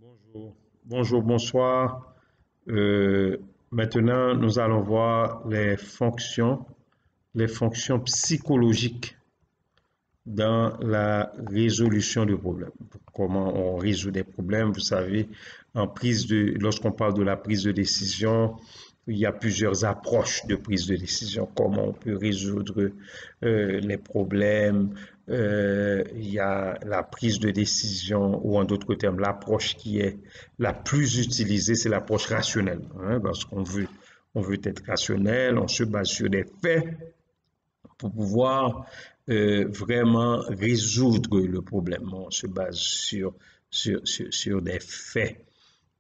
Bonjour, bonjour, bonsoir. Euh, Maintenant, nous allons voir les fonctions psychologiques dans la résolution de problèmes. Comment on résout des problèmes, vous savez, lorsqu'on parle de la prise de décision, il y a plusieurs approches de prise de décision. Comment on peut résoudre les problèmes. Il y a la prise de décision, ou en d'autres termes, l'approche qui est la plus utilisée, c'est l'approche rationnelle, hein, parce on veut être rationnel, on se base sur des faits pour pouvoir vraiment résoudre le problème. On se base sur des faits.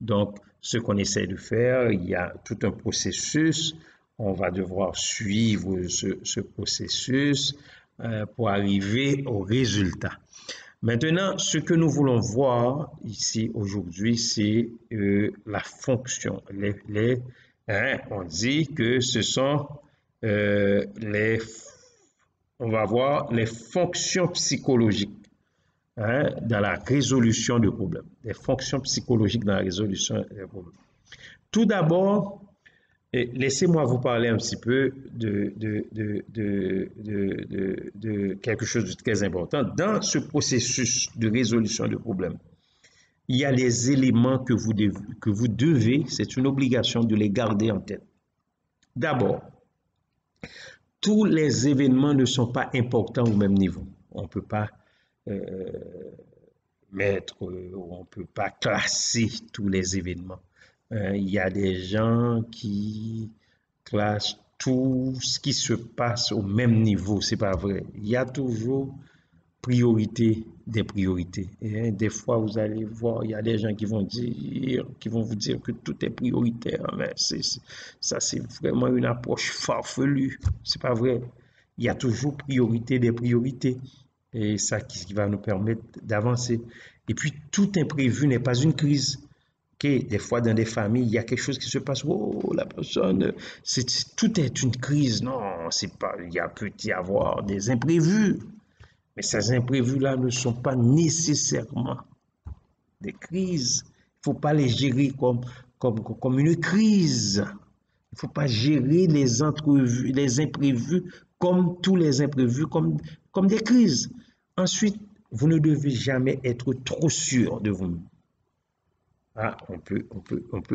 Donc, ce qu'on essaie de faire, il y a tout un processus. On va devoir suivre ce processus pour arriver au résultat. Maintenant, ce que nous voulons voir ici aujourd'hui, c'est la fonction. On dit que ce sont on va voir les fonctions psychologiques, hein, dans la résolution de problèmes. Les fonctions psychologiques dans la résolution des problèmes. Tout d'abord, laissez-moi vous parler un petit peu de quelque chose de très important. Dans ce processus de résolution de problèmes, il y a les éléments que vous devez, c'est une obligation de les garder en tête. D'abord, tous les événements ne sont pas importants au même niveau. On ne peut pas on ne peut pas classer tous les événements. Il y a des gens qui classent tout ce qui se passe au même niveau. C'est pas vrai. Il y a toujours priorité des priorités. Et des fois, vous allez voir, il y a des gens qui vont vous dire que tout est prioritaire. Mais ça, c'est vraiment une approche farfelue. C'est pas vrai. Il y a toujours priorité des priorités. Et ça qui va nous permettre d'avancer. Et puis, tout imprévu n'est pas une crise. Okay. Des fois, dans des familles, il y a quelque chose qui se passe. Oh, la personne, tout est une crise. Non, c'est pas. Peut y avoir des imprévus. Mais ces imprévus-là ne sont pas nécessairement des crises. Il ne faut pas les gérer comme une crise. Il ne faut pas gérer les imprévus comme tous les imprévus, comme des crises. Ensuite, vous ne devez jamais être trop sûr de vous-même. Ah, on peut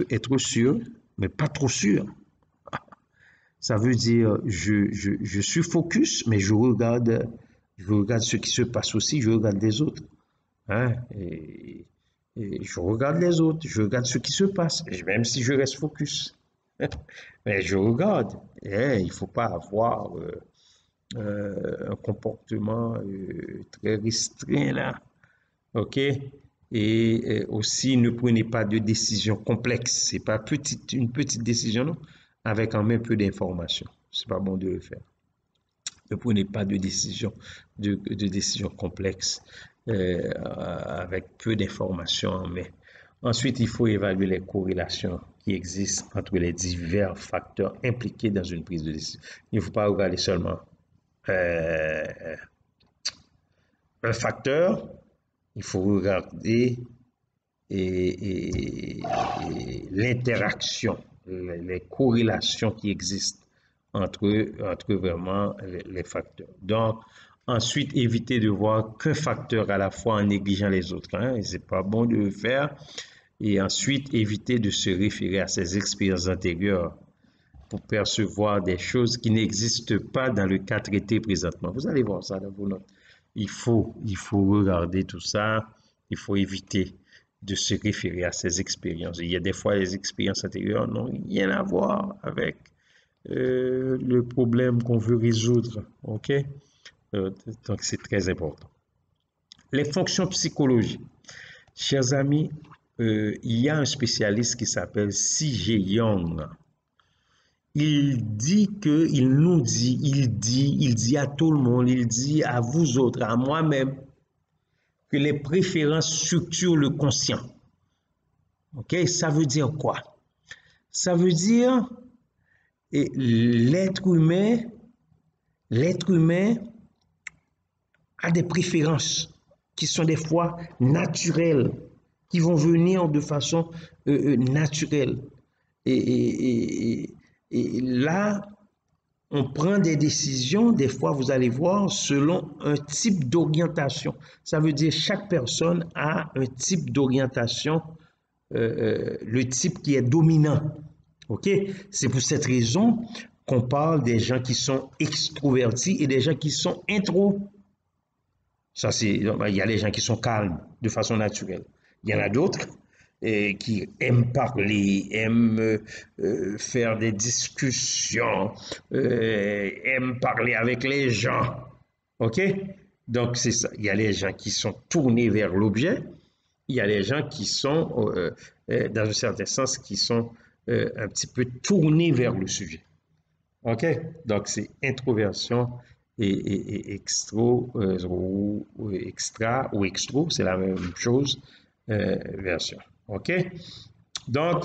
être sûr, mais pas trop sûr. Ça veut dire, je suis focus, mais je regarde ce qui se passe aussi, je regarde les autres. Hein? Et je regarde les autres, je regarde ce qui se passe, même si je reste focus. Mais je regarde. Il ne faut pas avoir un comportement très restreint là. OK? Et aussi, ne prenez pas de décision complexe. C'est pas une petite décision, non? Avec en même peu d'informations. C'est pas bon de le faire. Ne prenez pas de décision complexe avec peu d'informations en main. Ensuite, il faut évaluer les corrélations qui existent entre les divers facteurs impliqués dans une prise de décision. Il ne faut pas regarder seulement un facteur, il faut regarder l'interaction, les corrélations qui existent entre vraiment les facteurs. Donc, ensuite, éviter de voir qu'un facteur à la fois en négligeant les autres. Hein, c'est pas bon de le faire. Et ensuite, éviter de se référer à ses expériences antérieures pour percevoir des choses qui n'existent pas dans le cas traité présentement. Vous allez voir ça dans vos notes. Il faut regarder tout ça. Il faut éviter de se référer à ces expériences. Il y a des fois, les expériences antérieures n'ont rien à voir avec le problème qu'on veut résoudre. OK? Donc, c'est très important. Les fonctions psychologiques. Chers amis, il y a un spécialiste qui s'appelle C.J. Young. Il dit à tout le monde, il dit à vous autres, à moi-même, que les préférences structurent le conscient. OK? Ça veut dire quoi? Ça veut dire l'être humain a des préférences qui sont des fois naturelles. qui vont venir de façon naturelle. Et là, on prend des décisions, des fois, vous allez voir, selon un type d'orientation. Ça veut dire chaque personne a un type d'orientation, le type qui est dominant. OK? C'est pour cette raison qu'on parle des gens qui sont extrovertis et des gens qui sont intro. Ça, c'est, il y a les gens qui sont calmes de façon naturelle. Il y en a d'autres qui aiment parler, aiment faire des discussions, aiment parler avec les gens. OK? Donc, c'est ça. Il y a les gens qui sont tournés vers l'objet. Il y a les gens qui sont, dans un certain sens, qui sont un petit peu tournés vers le sujet. OK? Donc, c'est introversion et extra ou extro, c'est la même chose, version. OK? Donc,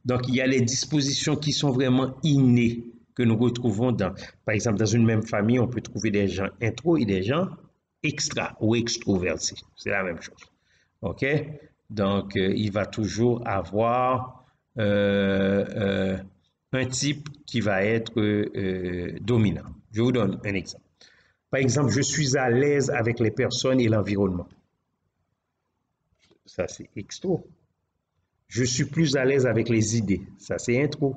donc, il y a les dispositions qui sont vraiment innées que nous retrouvons dans, par exemple, dans une même famille, on peut trouver des gens intro et des gens extra ou extrovertis. C'est la même chose. OK? Donc, il va toujours avoir un type qui va être dominant. Je vous donne un exemple. Par exemple, je suis à l'aise avec les personnes et l'environnement. Ça, c'est extro. Je suis plus à l'aise avec les idées. Ça, c'est intro.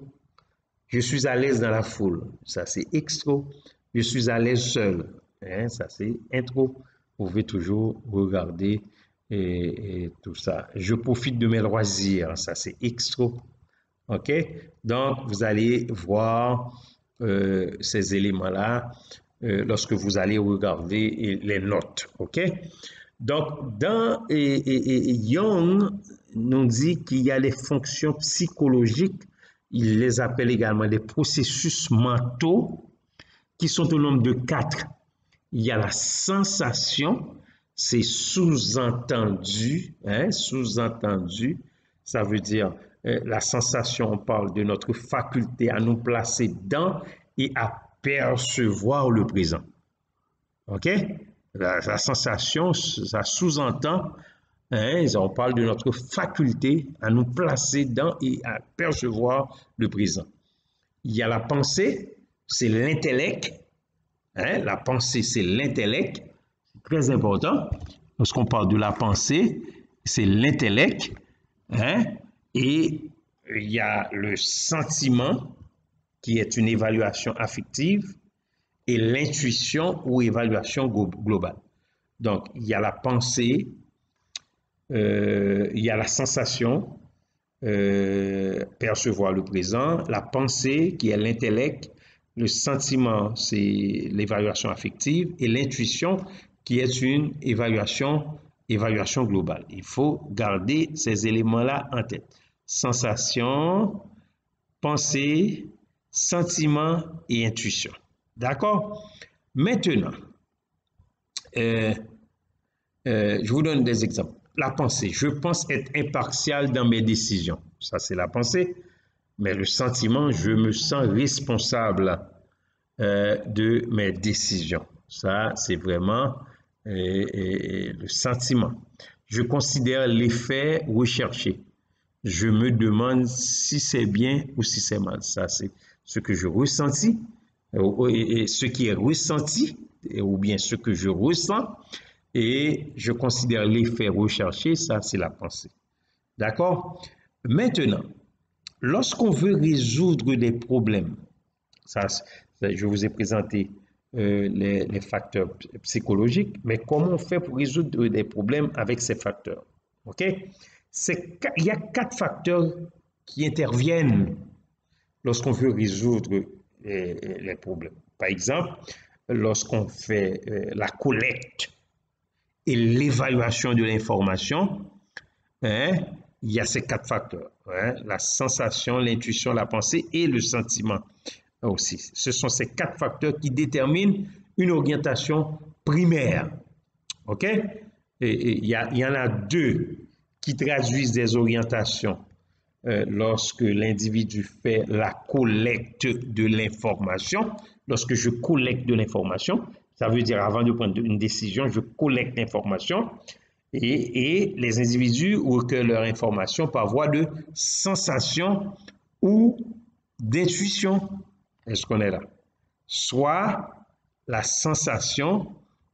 Je suis à l'aise dans la foule. Ça, c'est extro. Je suis à l'aise seul. Hein, ça, c'est intro. Vous pouvez toujours regarder et tout ça. Je profite de mes loisirs. Ça, c'est extro. OK? Donc, vous allez voir ces éléments-là lorsque vous allez regarder les notes. OK? Donc, dans Young nous dit qu'il y a les fonctions psychologiques, il les appelle également des processus mentaux, qui sont au nombre de 4. Il y a la sensation, c'est sous-entendu, hein, sous-entendu, ça veut dire la sensation, on parle de notre faculté à nous placer dans et à percevoir le présent. OK? La sensation, ça sous-entend, hein, on parle de notre faculté à nous placer dans et à percevoir le présent. Il y a la pensée, c'est l'intellect. Hein, la pensée, c'est l'intellect. C'est très important. Lorsqu'on parle de la pensée, c'est l'intellect. Hein, et il y a le sentiment, qui est une évaluation affective, et l'intuition ou évaluation globale. Donc, il y a la pensée, il y a la sensation, percevoir le présent, la pensée qui est l'intellect, le sentiment c'est l'évaluation affective et l'intuition qui est une évaluation globale. Il faut garder ces éléments-là en tête. Sensation, pensée, sentiment et intuition. D'accord? Maintenant, je vous donne des exemples. La pensée, je pense être impartial dans mes décisions. Ça, c'est la pensée. Mais le sentiment, je me sens responsable de mes décisions. Ça, c'est vraiment le sentiment. Je considère l'effet recherché. Je me demande si c'est bien ou si c'est mal. Ça, c'est ce que je ressentis, et ce qui est ressenti, ou bien ce que je ressens. Et je considère l'effet recherché, ça, c'est la pensée. D'accord? Maintenant, lorsqu'on veut résoudre des problèmes, ça, je vous ai présenté les facteurs psychologiques, mais comment on fait pour résoudre des problèmes avec ces facteurs? OK? Il y a 4 facteurs qui interviennent lorsqu'on veut résoudre les problèmes. Par exemple, lorsqu'on fait la collecte et l'évaluation de l'information, hein, il y a ces 4 facteurs, hein, la sensation, l'intuition, la pensée et le sentiment aussi. Ce sont ces 4 facteurs qui déterminent une orientation primaire. OK? Et il y en a 2 qui traduisent des orientations lorsque l'individu fait la collecte de l'information. Lorsque je collecte de l'information, ça veut dire avant de prendre une décision, je collecte l'information. Et les individus recueillent leur information par voie de sensation ou d'intuition. Est-ce qu'on est là? Soit la sensation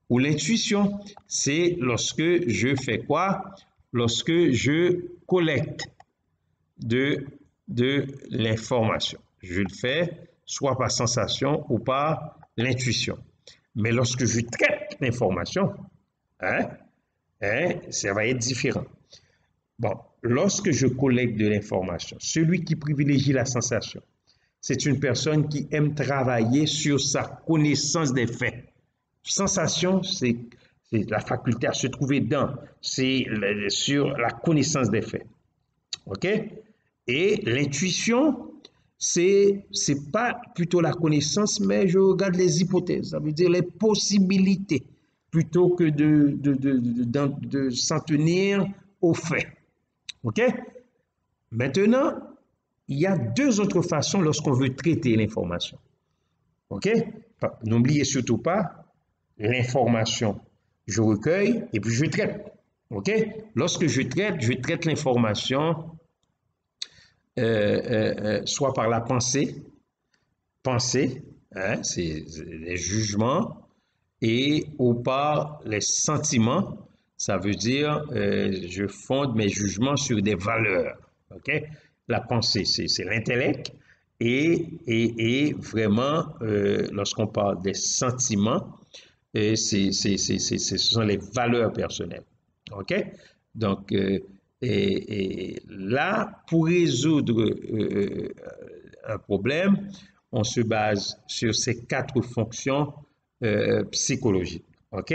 ou l'intuition. C'est lorsque je fais quoi? Lorsque je collecte de l'information. Je le fais soit par sensation ou par l'intuition. Mais lorsque je traite l'information, hein, ça va être différent. Bon, lorsque je collecte de l'information, celui qui privilégie la sensation, c'est une personne qui aime travailler sur sa connaissance des faits. Sensation, c'est la faculté à se trouver dans, c'est sur la connaissance des faits. OK? Et l'intuition, c'est pas plutôt la connaissance, mais je regarde les hypothèses, ça veut dire les possibilités, plutôt que de s'en tenir aux faits. OK? Maintenant, il y a deux autres façons lorsqu'on veut traiter l'information. OK? N'oubliez surtout pas, l'information, je recueille et puis je traite. OK? Lorsque je traite l'information soit par la pensée, hein, c'est les jugements, ou par les sentiments, ça veut dire je fonde mes jugements sur des valeurs. OK? La pensée, c'est l'intellect, et vraiment, lorsqu'on parle des sentiments, ce sont les valeurs personnelles. OK? Donc, et là, pour résoudre un problème, on se base sur ces quatre fonctions psychologiques. OK?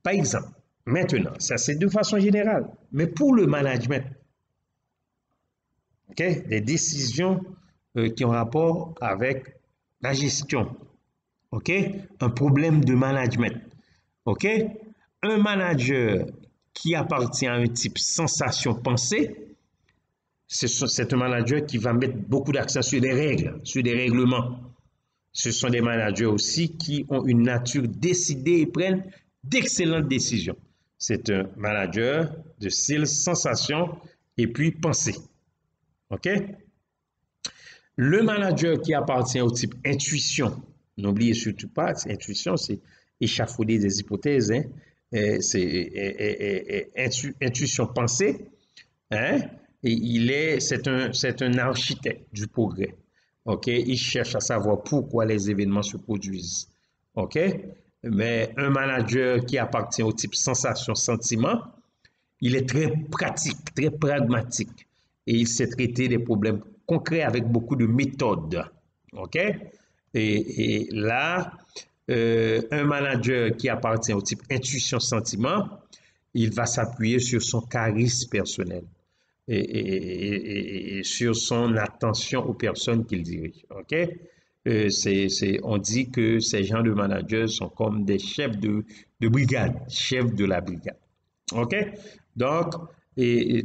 Par exemple, maintenant, ça c'est de façon générale, mais pour le management, OK? Des décisions qui ont rapport avec la gestion, OK? Un problème de management, OK? Un manager qui appartient à un type sensation-pensée, c'est un manager qui va mettre beaucoup d'accent sur des règles, sur des règlements. Ce sont des managers aussi qui ont une nature décidée et prennent d'excellentes décisions. C'est un manager de style sensation et puis pensée. OK? Le manager qui appartient au type intuition, n'oubliez surtout pas, intuition, c'est échafauder des hypothèses, hein? C'est intuition pensée, hein? Et c'est un architecte du progrès. OK? Il cherche à savoir pourquoi les événements se produisent. OK? Mais un manager qui appartient au type sensation-sentiment, il est très pratique, très pragmatique. Et il sait traiter des problèmes concrets avec beaucoup de méthodes. OK? Et là, un manager qui appartient au type intuition-sentiment, il va s'appuyer sur son charisme personnel et sur son attention aux personnes qu'il dirige. OK? On dit que ces gens de managers sont comme des chefs de brigade, chefs de la brigade. OK? Donc,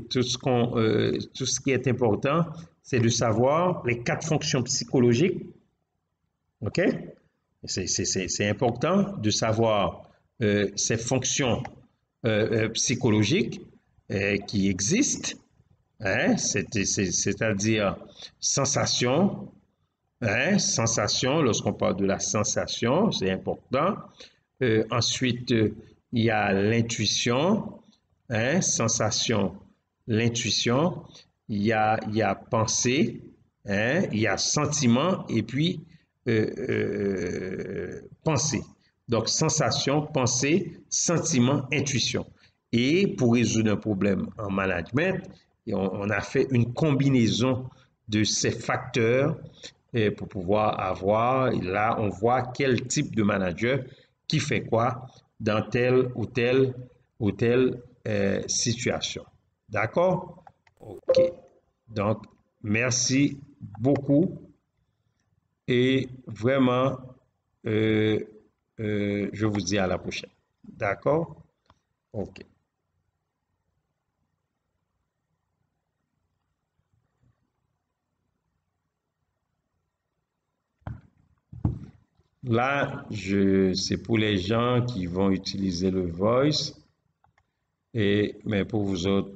tout ce qui est important, c'est de savoir les quatre fonctions psychologiques. OK? C'est important de savoir ces fonctions psychologiques qui existent, hein? C'est-à-dire sensation, hein? Sensation, lorsqu'on parle de la sensation, c'est important. Ensuite, il y a l'intuition, hein? Sensation, l'intuition. Il y a pensée, hein? Il y a sentiment et puis pensée. Donc, sensation, pensée, sentiment, intuition. Et pour résoudre un problème en management, on a fait une combinaison de ces facteurs pour pouvoir avoir, là, on voit quel type de manager qui fait quoi dans telle ou telle situation. D'accord? OK. Donc, merci beaucoup et vraiment, je vous dis à la prochaine. D'accord? OK. Là, c'est pour les gens qui vont utiliser le voice. Mais pour vous autres,